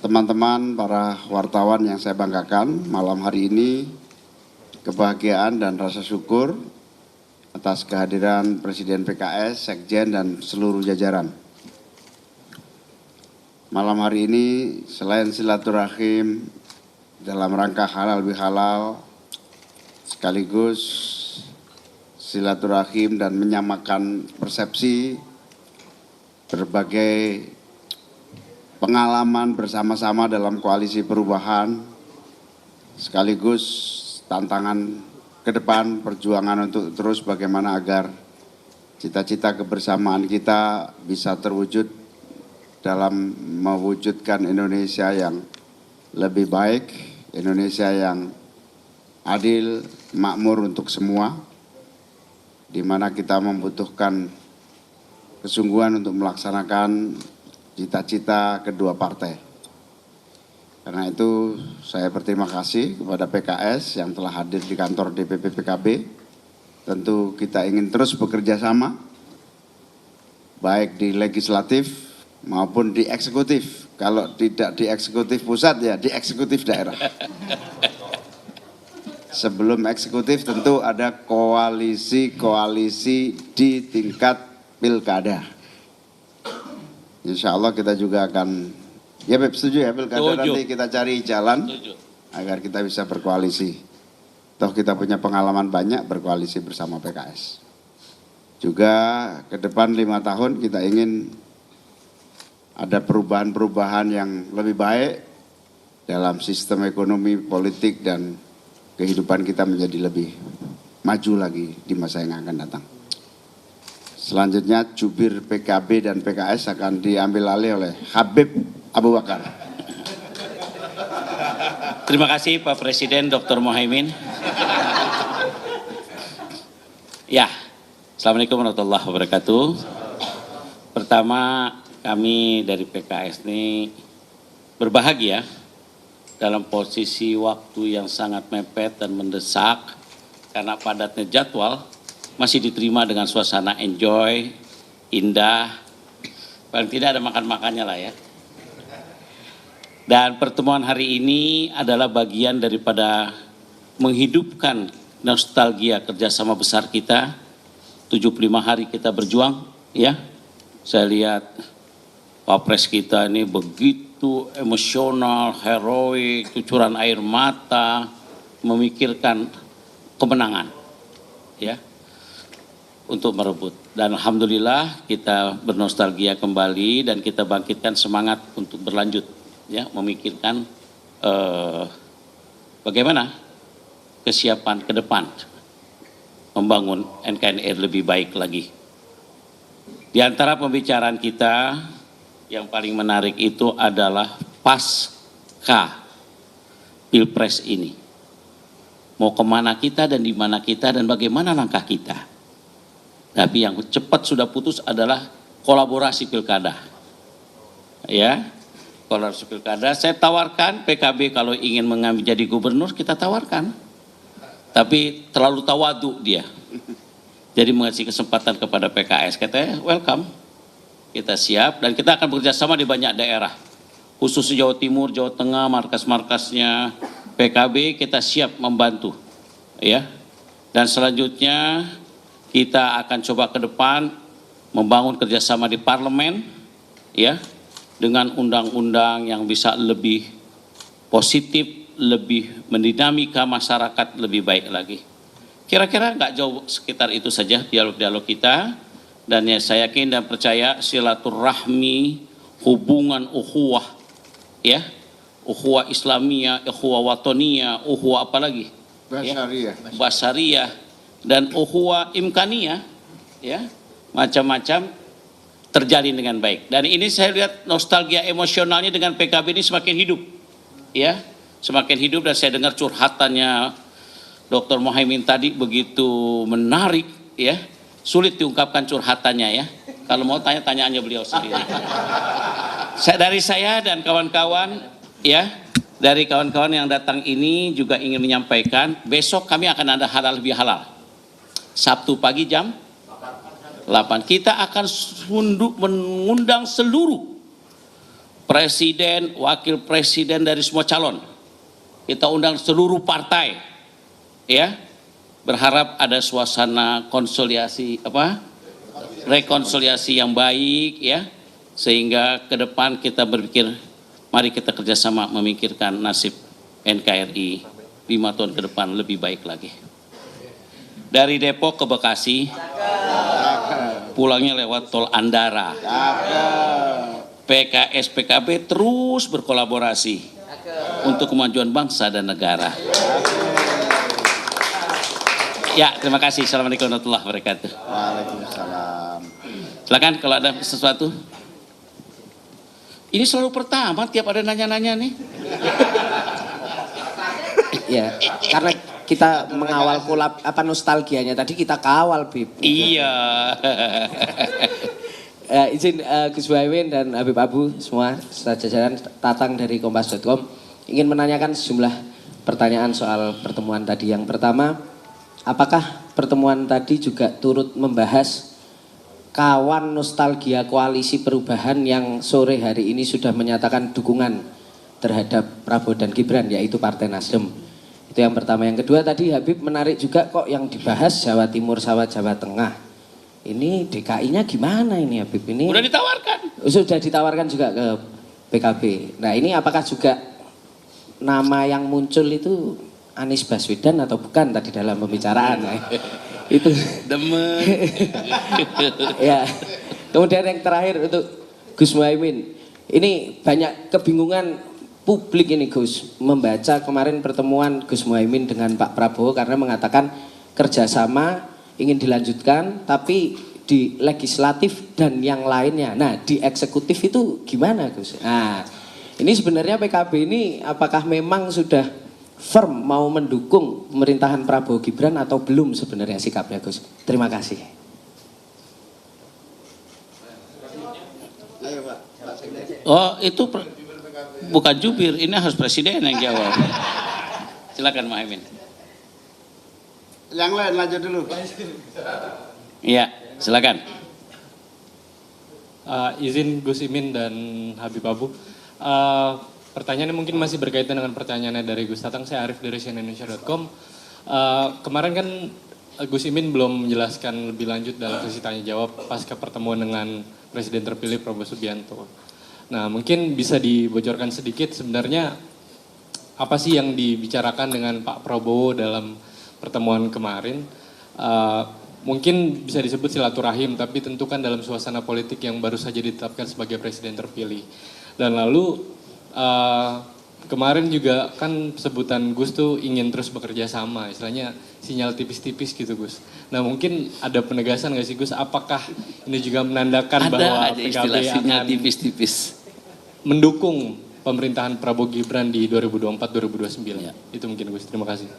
teman-teman, para wartawan yang saya banggakan, malam hari ini kebahagiaan dan rasa syukur atas kehadiran Presiden PKS, Sekjen, dan seluruh jajaran. Malam hari ini selain silaturahim dalam rangka halal bihalal, sekaligus silaturahim dan menyamakan persepsi berbagai pengalaman bersama-sama dalam koalisi perubahan, sekaligus tantangan ke depan, perjuangan untuk terus bagaimana agar cita-cita kebersamaan kita bisa terwujud dalam mewujudkan Indonesia yang lebih baik, Indonesia yang adil, makmur untuk semua, di mana kita membutuhkan kesungguhan untuk melaksanakan cita-cita kedua partai. Karena itu saya berterima kasih kepada PKS yang telah hadir di kantor DPP PKB. Tentu kita ingin terus bekerja sama, baik di legislatif maupun di eksekutif. Kalau tidak di eksekutif pusat ya di eksekutif daerah. Sebelum eksekutif tentu ada koalisi-koalisi di tingkat pilkada. Insya Allah kita juga akan, ya Beb, setuju ya pilkada nanti kita cari jalan agar kita bisa berkoalisi. Toh kita punya pengalaman banyak berkoalisi bersama PKS. Juga ke depan 5 tahun kita ingin ada perubahan-perubahan yang lebih baik dalam sistem ekonomi, politik, dan kehidupan kita menjadi lebih maju lagi di masa yang akan datang. Selanjutnya jubir PKB dan PKS akan diambil alih oleh Habib Abu Bakar. Terima kasih Pak Presiden Dr. Muhaimin. Ya, Assalamualaikum warahmatullahi wabarakatuh. Pertama, kami dari PKS ini berbahagia dalam posisi waktu yang sangat mepet dan mendesak karena padatnya jadwal masih diterima dengan suasana enjoy, indah, paling tidak ada makan-makannya lah ya. Dan pertemuan hari ini adalah bagian daripada menghidupkan nostalgia kerjasama besar kita, 75 hari kita berjuang ya. Saya lihat Wapres kita ini begitu emosional, heroik, cucuran air mata, memikirkan kemenangan ya. Untuk merebut, dan alhamdulillah kita bernostalgia kembali dan kita bangkitkan semangat untuk berlanjut ya, memikirkan bagaimana kesiapan ke depan membangun NKRI lebih baik lagi. Di antara pembicaraan kita yang paling menarik itu adalah pasca Pilpres ini, mau kemana kita dan di mana kita dan bagaimana langkah kita. Tapi yang cepat sudah putus adalah kolaborasi pilkada. Ya, kolaborasi pilkada. Saya tawarkan PKB kalau ingin mengambil jadi gubernur kita tawarkan. Tapi terlalu tawadu dia. Jadi mengasih kesempatan kepada PKS. Katanya welcome. Kita siap dan kita akan bekerja sama di banyak daerah. Khusus Jawa Timur, Jawa Tengah, markas-markasnya PKB kita siap membantu. Ya. Dan selanjutnya kita akan coba ke depan membangun kerjasama di parlemen, ya, dengan undang-undang yang bisa lebih positif, lebih mendinamika masyarakat lebih baik lagi. Kira-kira nggak jauh sekitar itu saja dialog-dialog kita, dan ya saya yakin dan percaya silaturahmi, hubungan ukhuwah, ya, ukhuwah Islamiyah, ukhuwah Watoniyah, ukhuwah apa lagi? Basariyah. Ya, Basariyah. Dan ukhuwah imkaniyah, ya, macam-macam terjalin dengan baik. Dan ini saya lihat nostalgia emosionalnya dengan PKB ini semakin hidup, ya, semakin hidup. Dan saya dengar curhatannya Dr. Muhaimin tadi begitu menarik, ya, sulit diungkapkan curhatannya ya. Kalau mau tanya-tanyaannya beliau sendiri. Dari saya dan kawan-kawan, ya, dari kawan-kawan yang datang ini juga ingin menyampaikan besok kami akan ada halal bihalal. Sabtu pagi jam 8. Kita akan mengundang seluruh presiden, wakil presiden dari semua calon. Kita undang seluruh partai, ya. Berharap ada suasana rekonsiliasi yang baik, ya, sehingga ke depan kita berpikir, mari kita kerjasama memikirkan nasib NKRI 5 tahun ke depan lebih baik lagi. Dari Depok ke Bekasi, pulangnya lewat tol Andara. PKS PKB terus berkolaborasi untuk kemajuan bangsa dan negara. Ya, terima kasih. Assalamualaikum warahmatullahi wabarakatuh. Waalaikumsalam. Silakan kalau ada sesuatu. Ini selalu pertama tiap ada nanya-nanya nih. Ya, karena kita mengawal nostalgianya tadi kita kawal, Bib. Iya. Izin Gus Muhaimin dan Habib Abu semua jajaran Tatang dari Kompas.com ingin menanyakan sejumlah pertanyaan soal pertemuan tadi. Yang pertama, apakah pertemuan tadi juga turut membahas kawan nostalgia koalisi perubahan yang sore hari ini sudah menyatakan dukungan terhadap Prabowo dan Gibran, yaitu Partai Nasdem? Itu yang pertama. Yang kedua tadi Habib menarik juga kok yang dibahas Jawa Timur sama Jawa Tengah. Ini DKI-nya gimana ini Habib? Ini Udah ditawarkan. sudah ditawarkan juga ke PKB. Nah ini apakah juga nama yang muncul itu Anies Baswedan atau bukan tadi dalam pembicaraan? Itu Demen. ya. Kemudian yang terakhir untuk Gus Muhaimin. Ini banyak kebingungan publik ini Gus, membaca kemarin pertemuan Gus Muhaimin dengan Pak Prabowo karena mengatakan kerjasama ingin dilanjutkan tapi di legislatif dan yang lainnya. Nah di eksekutif itu gimana Gus? Nah ini sebenarnya PKB ini apakah memang sudah firm mau mendukung pemerintahan Prabowo Gibran atau belum sebenarnya sikapnya Gus? Terima kasih. Oh itu bukan jubir, ini harus presiden yang jawab. Silakan Muhaimin. Yang lain lanjut dulu. Iya, silakan. Izin Gus Imin dan Habib Abu. Pertanyaannya mungkin masih berkaitan dengan pertanyaannya dari Gus Tatang. Saya Arif dari cnnindonesia.com. Kemarin kan Gus Imin belum menjelaskan lebih lanjut dalam sesi tanya jawab pasca pertemuan dengan Presiden terpilih Prabowo Subianto. Nah mungkin bisa dibocorkan sedikit sebenarnya apa sih yang dibicarakan dengan Pak Prabowo dalam pertemuan kemarin. Mungkin bisa disebut silaturahim, tapi tentu kan dalam suasana politik yang baru saja ditetapkan sebagai presiden terpilih. Dan lalu kemarin juga kan sebutan Gus tuh ingin terus bekerja sama, istilahnya sinyal tipis-tipis gitu Gus. Nah mungkin ada penegasan nggak sih Gus, apakah ini juga menandakan bahwa PKB akan tipis-tipis mendukung pemerintahan Prabowo Gibran di 2024-2029? Ya. Itu mungkin Gus, terima kasih.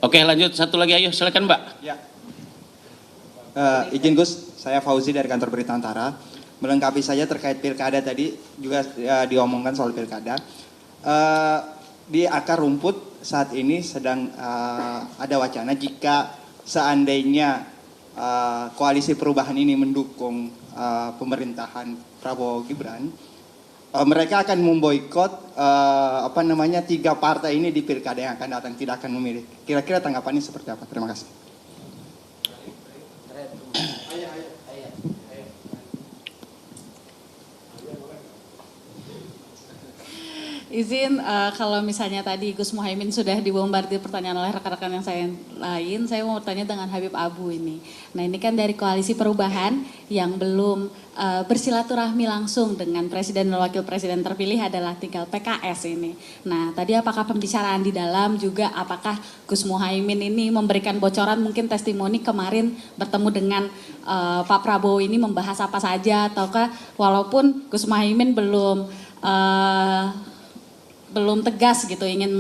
Oke lanjut, satu lagi ayo silakan Mbak. Ya. Izin Gus, saya Fauzi dari kantor Berita Antara. Melengkapi saja terkait pilkada tadi, juga diomongkan soal pilkada. Di akar rumput saat ini sedang ada wacana jika seandainya koalisi perubahan ini mendukung pemerintahan Prabowo Gibran, mereka akan memboikot 3 partai ini di pilkada yang akan datang, tidak akan memilih. Kira-kira tanggapannya seperti apa? Terima kasih. Izin kalau misalnya tadi Gus Muhaimin sudah dibombardir pertanyaan oleh rekan-rekan yang lain, saya mau bertanya dengan Habib Abu ini. Nah ini kan dari koalisi perubahan yang belum bersilaturahmi langsung dengan presiden dan wakil presiden terpilih adalah tinggal PKS ini. Nah tadi apakah pembicaraan di dalam juga apakah Gus Muhaimin ini memberikan bocoran mungkin testimoni kemarin bertemu dengan Pak Prabowo ini membahas apa saja, ataukah walaupun Gus Muhaimin belum tegas gitu ingin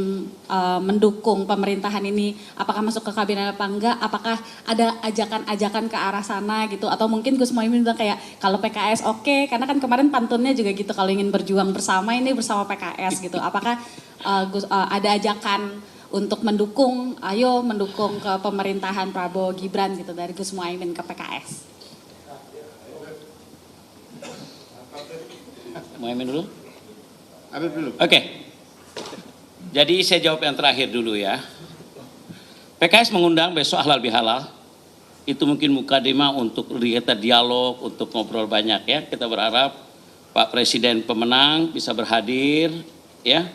mendukung pemerintahan ini, apakah masuk ke kabinet apa enggak, apakah ada ajakan-ajakan ke arah sana gitu, atau mungkin Gus Muhaimin bilang kayak kalau PKS oke, karena kan kemarin pantunnya juga gitu kalau ingin berjuang bersama ini bersama PKS gitu, apakah ada ajakan untuk mendukung, ayo mendukung ke pemerintahan Prabowo Gibran gitu dari Gus Muhaimin ke PKS? Muhammad dulu? Habib dulu. Oke. Jadi saya jawab yang terakhir dulu ya. PKS mengundang besok halal bihalal. Itu mungkin mukadimah untuk kita dialog, untuk ngobrol banyak ya. Kita berharap Pak Presiden pemenang bisa berhadir ya.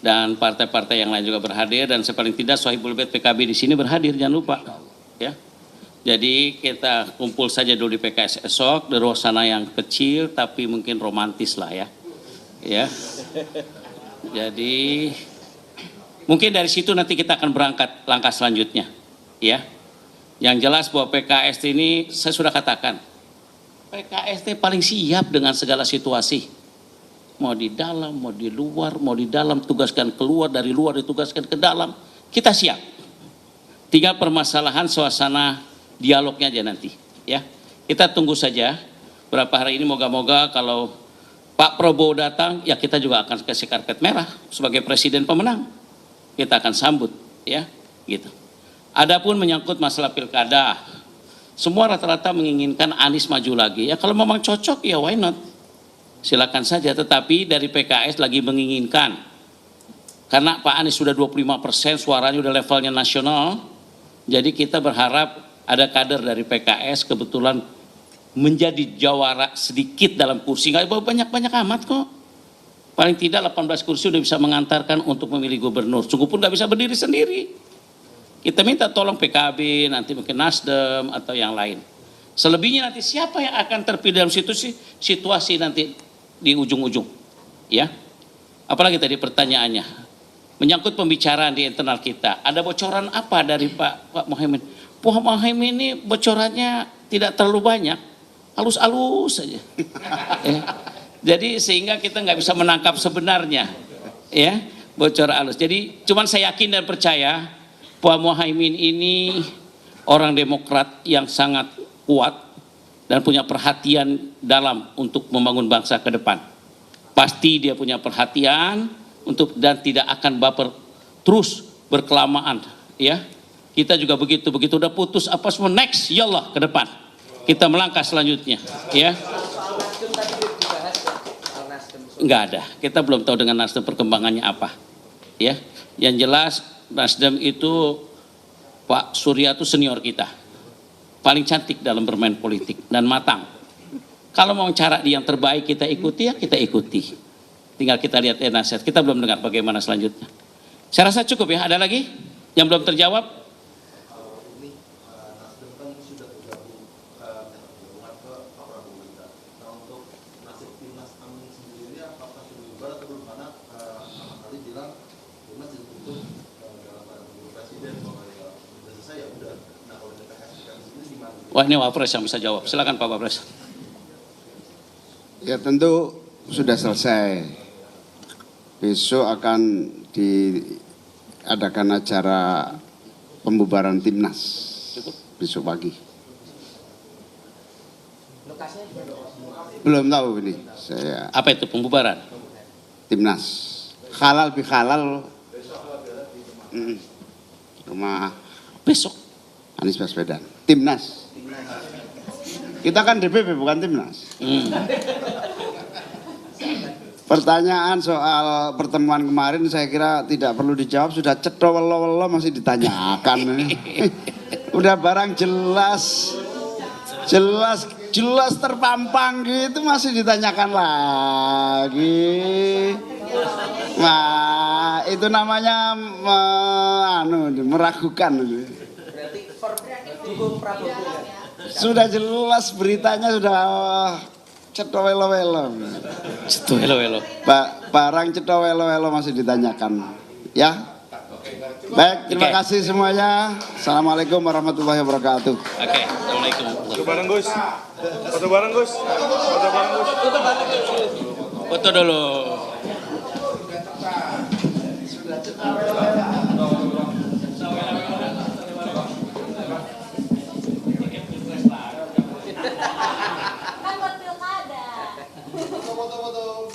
Dan partai-partai yang lain juga berhadir, dan sepaling tidak Sohibul Bait PKB di sini berhadir, jangan lupa ya. Jadi kita kumpul saja dulu di PKS esok, di suasana yang kecil tapi mungkin romantis lah ya. Ya. Jadi mungkin dari situ nanti kita akan berangkat langkah selanjutnya ya. Yang jelas bahwa PKS ini saya sudah katakan, PKS ini paling siap dengan segala situasi. Mau di dalam, mau di luar, mau di dalam tugaskan keluar, dari luar ditugaskan ke dalam, kita siap. Tinggal permasalahan suasana dialognya aja nanti ya. Kita tunggu saja berapa hari ini, moga-moga kalau Pak Prabowo datang, ya kita juga akan kasih karpet merah sebagai presiden pemenang. Kita akan sambut, ya, gitu. Adapun menyangkut masalah pilkada, semua rata-rata menginginkan Anies maju lagi. Ya kalau memang cocok, ya why not? Silakan saja. Tetapi dari PKS lagi menginginkan, karena Pak Anies sudah 25%, suaranya udah levelnya nasional. Jadi kita berharap ada kader dari PKS kebetulan menjadi jawara sedikit dalam kursi, nggak banyak-banyak amat kok. Paling tidak 18 kursi udah bisa mengantarkan untuk memilih gubernur. Sungguh pun nggak bisa berdiri sendiri. Kita minta tolong PKB, nanti mungkin Nasdem atau yang lain. Selebihnya nanti siapa yang akan terpilih dalam situasi nanti di ujung-ujung, ya. Apalagi tadi pertanyaannya, menyangkut pembicaraan di internal kita. Ada bocoran apa dari Pak Muhaimin? Pak Muhaimin ini bocorannya tidak terlalu banyak. Halus-halus saja. Ya. Jadi sehingga kita nggak bisa menangkap sebenarnya, ya, bocor halus. Jadi cuman saya yakin dan percaya Pak Muhaimin ini orang Demokrat yang sangat kuat dan punya perhatian dalam untuk membangun bangsa ke depan. Pasti dia punya perhatian untuk dan tidak akan baper terus berkelamaan, ya. Kita juga begitu udah putus apa semua next, yallah ke depan. Kita melangkah selanjutnya, ya. Enggak ada. Kita belum tahu dengan Nasdem perkembangannya apa, ya. Yang jelas Nasdem itu Pak Surya itu senior kita, paling cantik dalam bermain politik dan matang. Kalau mau cara yang terbaik kita ikuti, ya kita ikuti. Tinggal kita lihat nasihat. Kita belum dengar bagaimana selanjutnya. Saya rasa cukup ya. Ada lagi yang belum terjawab? Wah, ini Wapres yang bisa jawab. Silakan Pak Wapres. Ya tentu sudah selesai. Besok akan diadakan acara pembubaran Timnas. Besok pagi. Belum tahu ini. Saya. Apa itu pembubaran? Timnas. Halal bihalal. Rumah Besok. Anies Baswedan. Timnas. Kita kan DPP bukan Timnas. Pertanyaan soal pertemuan kemarin saya kira tidak perlu dijawab, sudah cetowelo-welo masih ditanyakan. Udah barang jelas terpampang gitu masih ditanyakan lagi. Nah, itu namanya meragukan. Sudah jelas beritanya sudah cetowelo-welo. Cetowelo-welo. Barang cetowelo-welo masih ditanyakan. Ya. Baik, terima kasih semuanya. Assalamualaikum warahmatullahi wabarakatuh. Oke, assalamualaikum. Foto bareng Gus. Foto bareng Gus. Foto bareng Gus. Foto dulu. Kan buat pilkada. Foto-foto.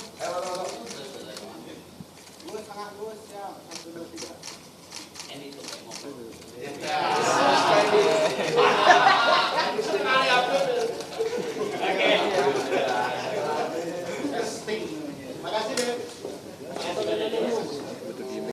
Gus, tengah Gus, ya. 1, 2, 3.